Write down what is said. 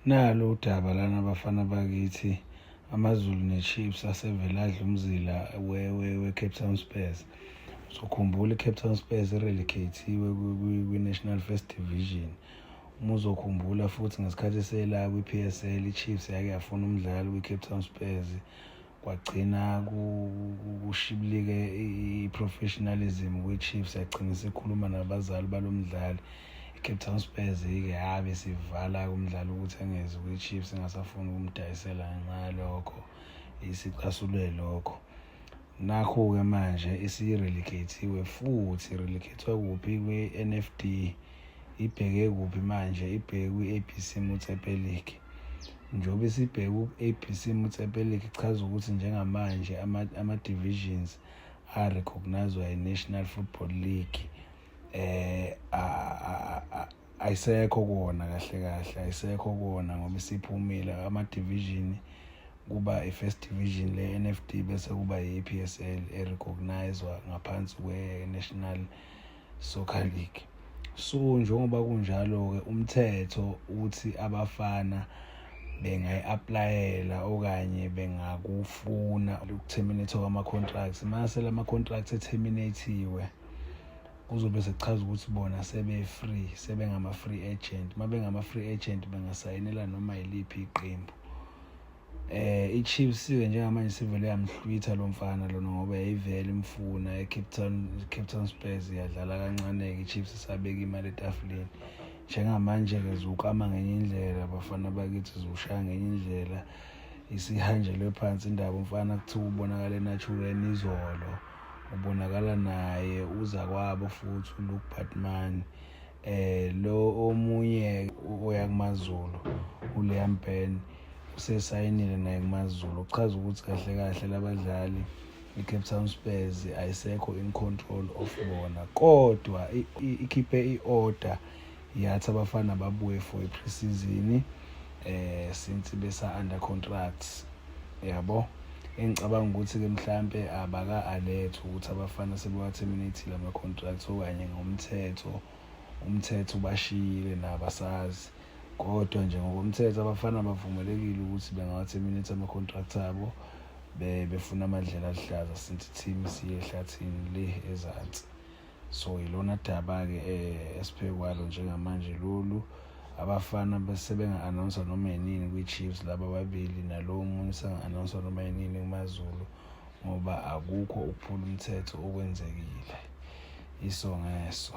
Nalo udaba lana abafana bakithi amaZulu ne-Chiefs asevela adla umzila we-Cape Town Spurs. Uzokhumbula i-Cape Town Spurs i-relegate-iwe kwi-National First Division. Uma uzokhumbula futhi ngesikhathi esela kwi-PSL i-Chiefs yake yafuna umdlalo kwi-Cape Town Spurs, kwagcina kushibilike i-professionalism kwe-Chiefs, yagcina isikhuluma nabazali balomdlali. I-Cape Town Spurs-ke yabe sivala umdlalo ukuthi angeze kwi-Chiefs engasafuni ukumdayisela ngalokho, isicasule lokho. Nakho-ke manje isi-relegate-iwe futhi relegate-wa kuphi kwi-NFD. Ibheke kuphi manje? Ibheke kwi-ABC Motsepe League. Njengoba isibheke ku-ABC Motsepe League ichaza ukuthi njengamanje ama-divisions a-recognized-wa yi-National Football League. Ayisekho kona kahle ayisekho kona ngoba isiphumile ama-division. Kuba i-first division le-NFD bese kuba yi-PSL e-recognized-wa ngaphansi kwe-National Soccer League. So njengoba kunjalo-ke umthetho uthi abafana bengayi-aplayela okanye bengakufuna uku-terminate kwama-contracts. Mase lama-contracts e-terminate-iwe kuzobe sekuchaza ukuthi bona sebe-free, sebengama-free agent. Uma bengama-free agent bengasayinela noma yiliphi iqembu. I-Chiefs-ke njengamanje sivele yamhlwitha lo mfana lona ngoba yayivele imfuna Cape Town Spurs yadlala kancane-ke i-Chiefs isabeka imali etafuleni. Njengamanje-ke ziwuklama ngenye indlela abafana bakithi, ziwushaya ngenye indlela, isihanjelwe phansi indaba. Umfana kuthiwa ubonakala e-Natural izolo, ubonakala naye uzakwabo futhi uLuke Batman. Lo omunye oya kumaZulu uLiam Ben usesayinile naye kumaZulu. Kuchaza ukuthi kahle labadlali i-Cape Town Spurs ayisekho in control of bona, kodwa ikhiphe i-order yathi abafana babuye for i-pre-season since besa under contracts, yabo. Engicabanga ukuthi-ke mhlampe abaka-alert ukuthi abafana sebewa-terminate ama-contracts okanye umthetho ubashiyile nabasazi. Kodwa nje ngokomthetho abafana bavumelekile ukuthi bengawa-terminate ama-contracts abo befuna amadlela aluhlaza since i-team siye ehlathini le ezansi. So ilona daba-ke esiphe kwalo njengamanje lolu. Abafana sebenga-announce noma yinini kwi-Chiefs laba ababili, nalo munye senga-announce noma yinini kumaZulu, ngoba akukho ukuphula umthetho okwenzekile. Iso ngeso.